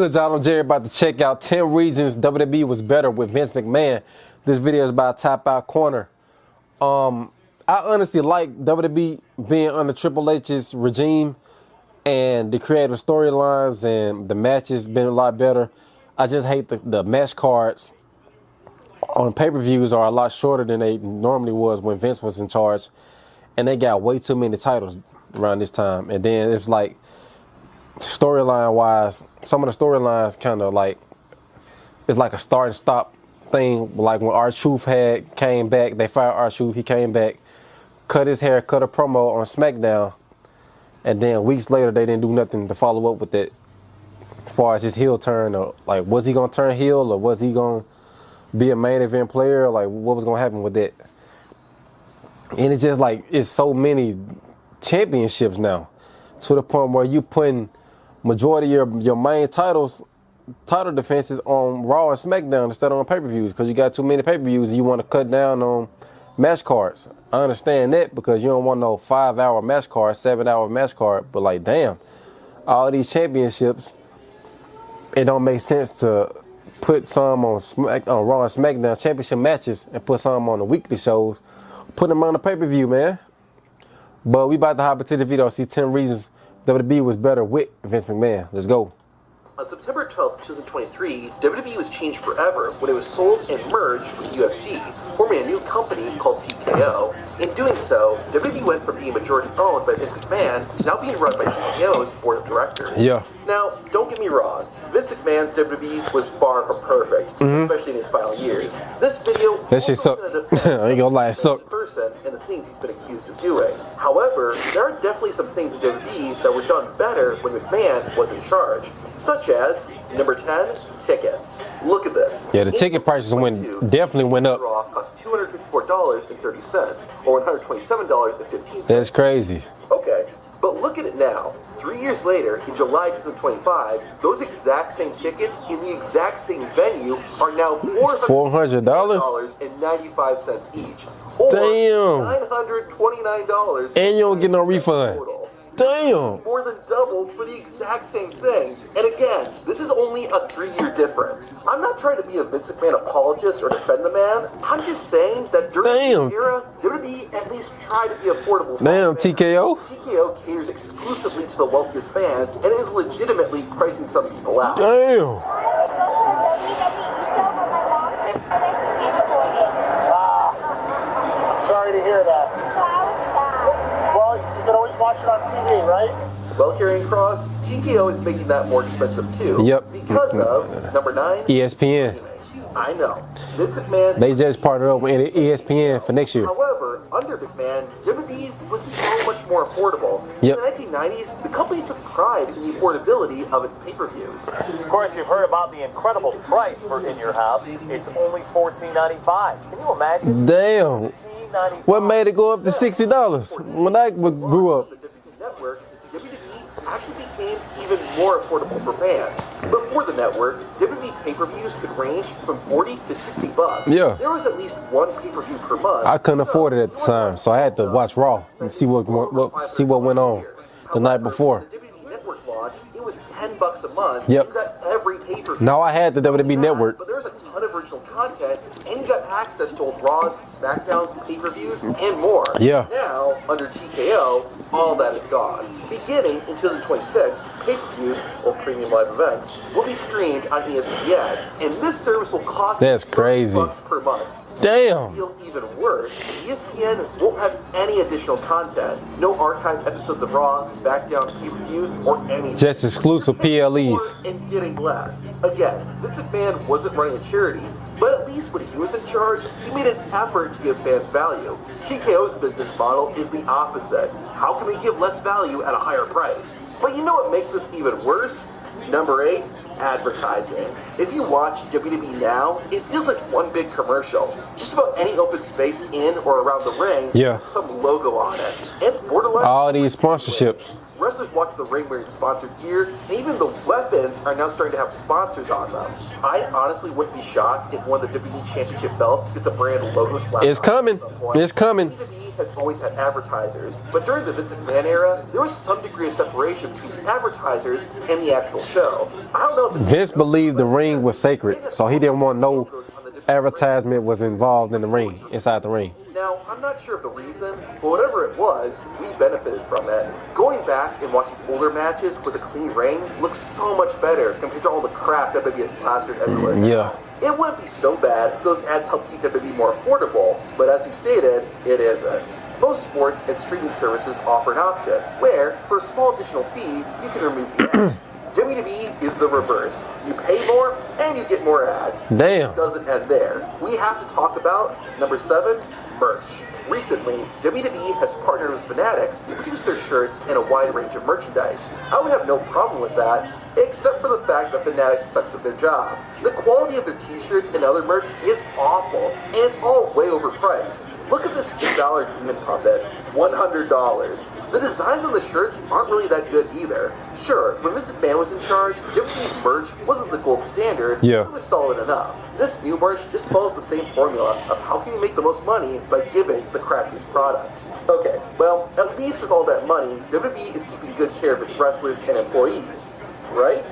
What's good, y'all? I'm Jerry, about to check out 10 reasons WWE was better with Vince McMahon. This video is about Tap Out Corner. I honestly like WWE being under Triple H's regime, and the creative storylines and the matches been a lot better. I just hate the match cards on pay-per-views are a lot shorter than they normally was when Vince was in charge, and they got way too many titles around this time. And then it's like, storyline wise, some of the storylines kind of like, it's like a start and stop thing. Like when R-Truth came back, they fired R-Truth, he came back, cut his hair, cut a promo on SmackDown, and then weeks later they didn't do nothing to follow up with it as far as his heel turn. Or like, was he gonna turn heel, or was he gonna be a main event player? Like, what was gonna happen with that? And it's just like, it's so many championships now, to the point where you putting majority of your main title defenses on Raw and SmackDown instead of on pay-per-views, because you got too many pay-per-views and you want to cut down on match cards. I understand that, because you don't want no 5-hour match card, 7-hour match card, but like, damn, all these championships, it don't make sense to put some on Raw and SmackDown championship matches and put some on the weekly shows. Put them on the pay-per-view, man. But we about to hop into the video, see 10 reasons WWE was better with Vince McMahon. Let's go. On September 12th, 2023, WWE was changed forever when it was sold and merged with UFC, forming a new company called TKO. In doing so, WWE went from being majority owned by Vince McMahon to now being run by TKO's board of directors. Yeah. Now, don't get me wrong, Vince McMahon's WWE was far from perfect, especially in his final years. This video that shit sucked. I ain't gonna lie, it sucked. Person and the things he's been accused of doing. However, there are definitely some things in WWE that were done better when McMahon was in charge, such as number 10, tickets. Look at this. Yeah, the ticket prices definitely went up. Raw cost $254.30 or $127.15. That's crazy. Okay, but look at it now. 3 years later, in July 2025, those exact same tickets in the exact same venue are now $400.95 each, or $929. And you don't get no refund. Total. Damn. More than doubled for the exact same thing. And again, this is only a 3-year difference. I'm not trying to be a Vince McMahon apologist or defend the man. I'm just saying that during this era, WWE at least tried to be affordable. Damn, TKO. TKO caters exclusively to the wealthiest fans and is legitimately pricing some people out. Damn. Sorry to hear that. Well, you can always watch it on TV, right? Well, carrying cross, TKO is making that more expensive too. Yep. Because of number 9, ESPN. I know. Vince McMahon. They just partnered up with ESPN for next year. However, under McMahon, WWE was so much more affordable. Yep. In the 1990s, the company took pride in the affordability of its pay-per-views. Of course, you've heard about the incredible price for In Your House. It's only $14.95. Can you imagine? Damn. What made it go up to $60 when I grew up? The WWE network, WWE actually became even more affordable for fans. Before the network, WWE pay-per-views could range from $40 to $60. Yeah. There was at least one pay-per-view per month. I couldn't afford it at the time, so I had to watch Raw and see what went on the night before. The WWE network launched, it was $10 a month. Yep. You got every pay-per-view. Now I had the WWE network. But there's a ton of original content, and you got access to old Raws, SmackDowns, pay-per-views, and more. Yeah. Now, under TKO, all that is gone. Beginning in 2026, pay-per-views, or premium live events, will be streamed on ESPN, and this service will cost That's crazy. $30 per month. Damn. Feel even worse, ESPN won't have any additional content. No archived episodes of Raw, SmackDown, pay-per-views, or anything. Just exclusive PLEs. And getting less. Again, Vince McMahon wasn't running a charity, but at least when he was in charge, he made an effort to give fans value. TKO's business model is the opposite. How can we give less value at a higher price? But you know what makes this even worse? Number 8, advertising. If you watch WWE now, it feels like one big commercial. Just about any open space in or around the ring has some logo on it. And it's borderline. All these sponsorships. Wrestlers walk the ring wearing sponsored gear, and even the weapons are now starting to have sponsors on them. I honestly wouldn't be shocked if one of the WWE Championship belts gets a brand logo slapped. It's coming. It's coming. WWE has always had advertisers, but during the Vince McMahon era, there was some degree of separation between advertisers and the actual show. I don't know if it's Vince believed the ring was sacred, so he didn't want no advertisement was involved in the ring, inside the ring. Now, I'm not sure of the reason, but whatever it was, we benefited from it. Going back and watching older matches with a clean ring looks so much better compared to all the crap WWE has plastered everywhere. Yeah. It wouldn't be so bad if those ads helped keep WWE more affordable, but as you stated, it isn't. Most sports and streaming services offer an option where, for a small additional fee, you can remove the ads. WWE is the reverse. You pay more and you get more ads. Damn. It doesn't end there. We have to talk about number 7, merch. Recently, WWE has partnered with Fanatics to produce their shirts and a wide range of merchandise. I would have no problem with that, except for the fact that Fanatics sucks at their job. The quality of their t-shirts and other merch is awful, and it's all way overpriced. Look at this $2 demon puppet, $100. The designs on the shirts aren't really that good either. Sure, when Vince McMahon was in charge, WWE's merch wasn't the gold standard, Yeah. but it was solid enough. This new merch just follows the same formula of how can you make the most money by giving the crappiest product. Okay, well, at least with all that money, WWE is keeping good care of its wrestlers and employees. Right?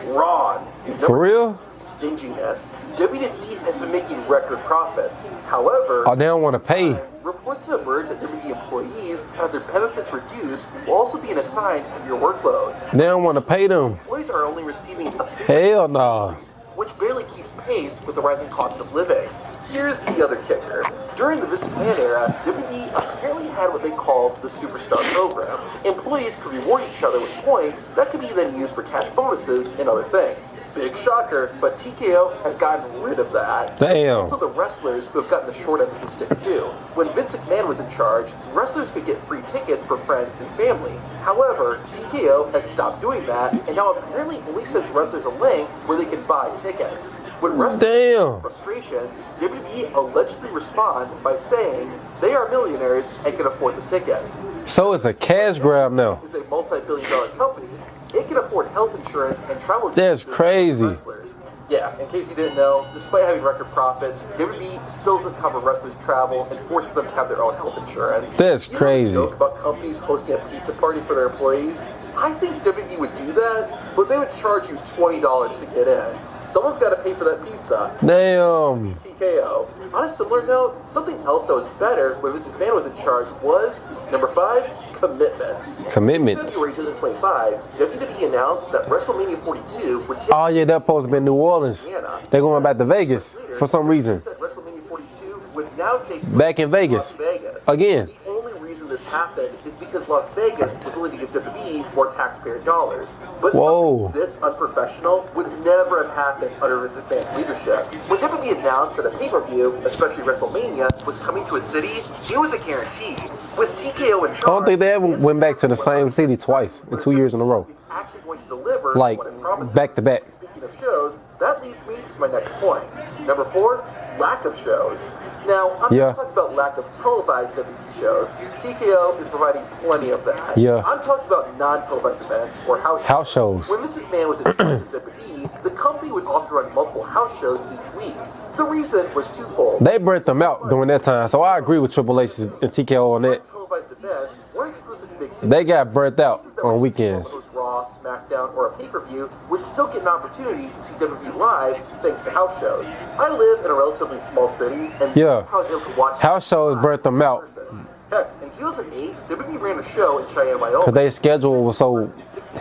Wrong. For real? Stinginess. WWE has been making record profits. However, Oh, they don't want to pay. reports have emerged that WWE employees have their benefits reduced while also being assigned heavier workloads. They don't want to pay them. Employees are only receiving a Hell no. which barely keeps pace with the rising cost of living. Here's the other kicker. During the Vince McMahon era, WWE apparently had what they called the Superstar Program. Employees could reward each other with points that could be then used for cash bonuses and other things. Big shocker, but TKO has gotten rid of that. Damn. Also the wrestlers who have gotten the short end of the stick too. When Vince McMahon was in charge, wrestlers could get free tickets for friends and family. However, TKO has stopped doing that and now apparently only sends wrestlers a link where they can buy tickets. When wrestlers Damn. frustrations, WWE allegedly respond by saying they are millionaires and can afford the tickets. So it's a cash grab now. Is a multi-billion-dollar company. It can afford health insurance and travel. That's expenses for crazy. wrestlers. Yeah, in case you didn't know, despite having record profits, WWE still doesn't cover wrestlers' travel and forces them to have their own health insurance. That's You know crazy. the joke about companies hosting a pizza party for their employees? I think WWE would do that, but they would charge you $20 to get in. Someone's got to pay for that pizza. Damn. TKO. On a similar note, something else that was better when Vince McMahon was in charge was, number 5, commitments. Commitments. February 2025, WWE announced that WrestleMania 42 would take Oh yeah, that supposed to be in New Orleans. They're going back to Vegas for some reason. Said WrestleMania 42 would now take Back in Vegas. Las Vegas. Again. The only reason this happened is because Las Vegas was willing to give WWE more taxpayer dollars. But Whoa. something this unprofessional would never have happened under Vince McMahon's leadership. When WWE announced that a pay-per-view, especially WrestleMania, was coming to a city, it was a guarantee. With TKO in charge, I don't think they ever went back to the same city twice in 2 years in a row. He's actually going to deliver Like, what it promises. back to back. Speaking of shows, that leads me to my next point. Number 4, lack of shows. Now, I'm Yeah. not talking about lack of televised WWE shows. TKO is providing plenty of that. Yeah. I'm talking about non-televised events or house shows. When Vince McMahon was in charge of WWE, the company would often run multiple house shows each week. The reason was twofold. They burnt them out during that time, so I agree with Triple H and TKO on that. Televised events weren't exclusive to big cities. They got burnt out Places that on were weekends. host Raw, SmackDown, or a pay-per-view would still get an opportunity to see WWE live thanks to house shows. I live in a relatively small city, and Yeah. this is how I was able to watch House shows live burnt them in out. person. Heck, in 2008, WWE ran a show in Cheyenne, Wyoming. Because their schedule was so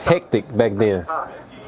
hectic back then.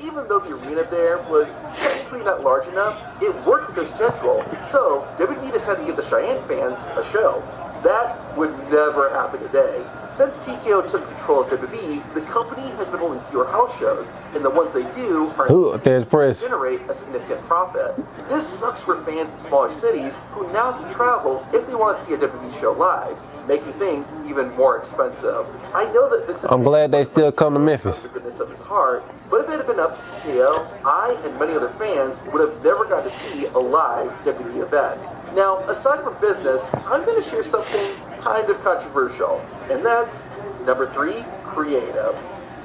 Even though the arena there was technically not large enough, it worked with their schedule. So WWE decided to give the Cheyenne fans a show. That would never happen today. Since TKO took control of WWE, the company has been holding fewer house shows, and the ones they do are Ooh, there's press. generate a significant profit. This sucks for fans in smaller cities who now have to travel if they want to see a WWE show live, making things even more expensive. I know that Vince I'm glad they still come to Memphis. the goodness of his heart, but if it had been up to TKO, I and many other fans would have never got to see a live WWE event. Now, aside from business, I'm going to share something kind of controversial, and that's number 3, creative.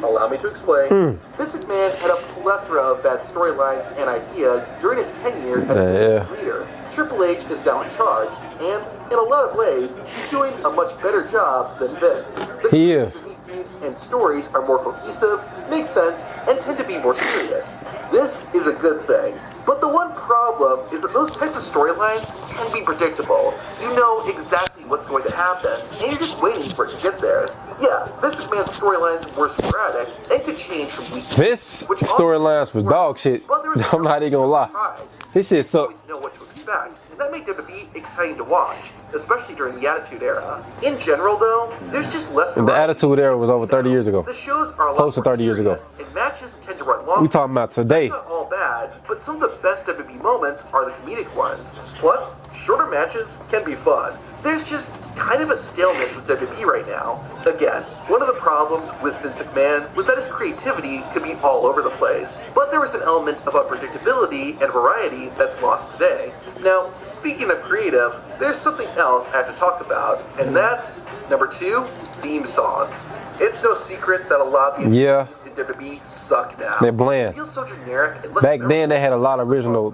Allow me to explain. Vince McMahon had a plethora of bad storylines and ideas during his tenure as WWE's leader. Triple H is now in charge, and in a lot of ways, he's doing a much better job than Vince. He is. Feeds and stories are more cohesive, make sense, and tend to be more serious. This is a good thing. But the one problem is that those types of storylines can be predictable. You know exactly what's going to happen, and you're just waiting for it to get there. Yeah, Vince McMahon's storylines were sporadic and could change from week to week. This storylines was dog shit. I'm not even gonna lie. This shit sucked. You know what to expect, and that made WWE exciting to watch, especially during the Attitude Era. In general, though, there's just less variety. The Attitude Era was over 30 years ago. The shows are a lot Close to more 30 years ago. serious, and matches tend to run longer. We talking about today. That's not all bad, but some of the best WWE moments are the comedic ones. Plus, shorter matches can be fun. There's just kind of a staleness with WWE right now. Again, one of the problems with Vince McMahon was that his creativity could be all over the place, but there was an element of unpredictability and variety that's lost today. Now, speaking of creative, there's something else I have to talk about, and that's, number 2, theme songs. It's no secret that a lot of the themes in WWE suck now. They're bland. It feels so generic. And Back then, they had a lot of original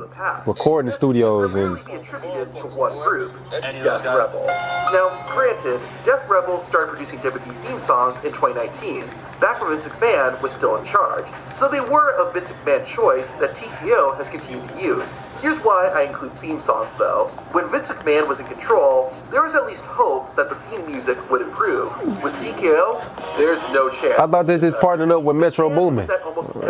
recording studios and. Be attributed to one group, Death Rebel. Now, granted, Death Rebel started producing WWE theme songs in 2019, back when Vince McMahon was still in charge. So they were a Vince McMahon choice that TKO has continued to use. Here's why I include theme songs, though. When Vince McMahon was in control, there was at least hope that the theme music would improve. With TKO, there's no chance. I thought they just partnered up with Metro Boomin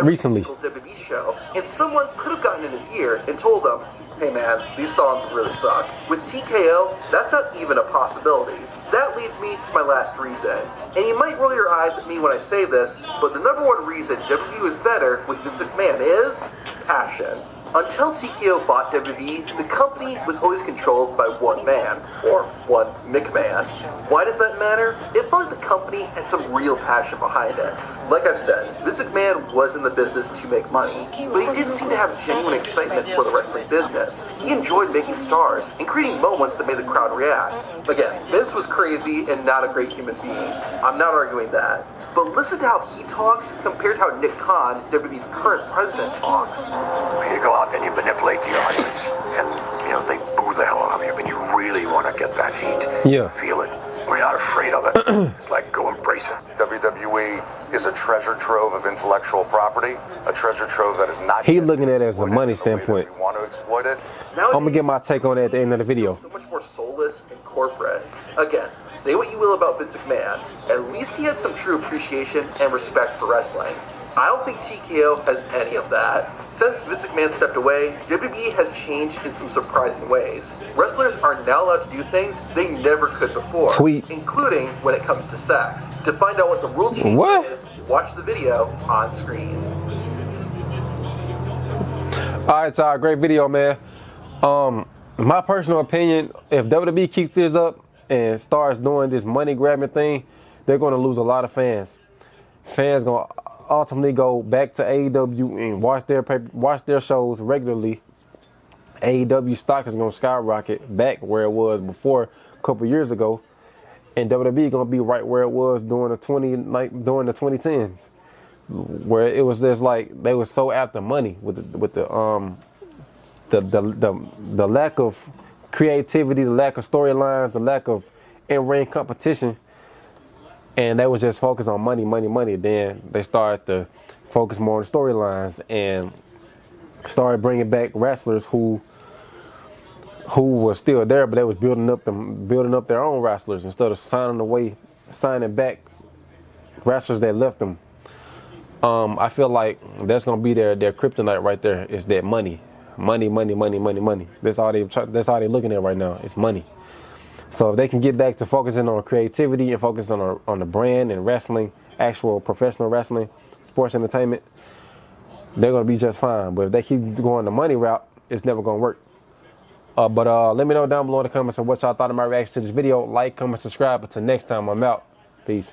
recently. WWE show, and someone could have gotten in his ear and told him, hey man, these songs really suck. With TKO, that's not even a possibility. That leads me to my last reason. And you might roll your eyes at me when I say this, but the number one reason WWE is better with Vince McMahon is passion. Until TKO bought WWE, the company was always controlled by one man, or one McMahon. Why does that matter? It felt like the company had some real passion behind it. Like I've said, Vince McMahon was in the business to make money, but he didn't seem to have genuine excitement for the wrestling business. He enjoyed making stars and creating moments that made the crowd react. Again, Vince was crazy and not a great human being. I'm not arguing that. But listen to how he talks compared to how Nick Khan, WWE's current president, talks. You go out and you manipulate the audience, and they boo the hell out of you, but you really want to get that heat. Yeah. Feel it. We're not afraid of it. It's like, go embrace it. WWE is a treasure trove of intellectual property, a treasure trove that is not. He looking at it as a money standpoint. We want to exploit it. Now I'm gonna get my take on that at the end of the video. So much more soulless and corporate. Again, say what you will about Vince McMahon, at least he had some true appreciation and respect for wrestling. I don't think TKO has any of that. Since Vince McMahon stepped away, WWE has changed in some surprising ways. Wrestlers are now allowed to do things they never could before, including when it comes to sex. To find out what the rule change is, watch the video on screen. Alright, y'all, great video, man. My personal opinion, if WWE keeps this up and starts doing this money grabbing thing, they're gonna lose a lot of fans. Fans gonna ultimately go back to AEW and watch their shows regularly. AEW stock is gonna skyrocket back where it was before a couple years ago, and WWE gonna be right where it was during the 2010s, where it was just like they were so after money with the lack of creativity, the lack of storylines, the lack of in-ring competition. And they was just focused on money. Then they started to focus more on storylines and started bringing back wrestlers who were still there, but they was building up their own wrestlers instead of signing back wrestlers that left them. I feel like that's gonna be their kryptonite right there. Is that money. That's all they looking at right now. It's money. So if they can get back to focusing on creativity and focusing on the brand and wrestling, actual professional wrestling, sports entertainment, they're going to be just fine. But if they keep going the money route, it's never going to work. But let me know down below in the comments of what y'all thought of my reaction to this video. Like, comment, subscribe. Until next time, I'm out. Peace.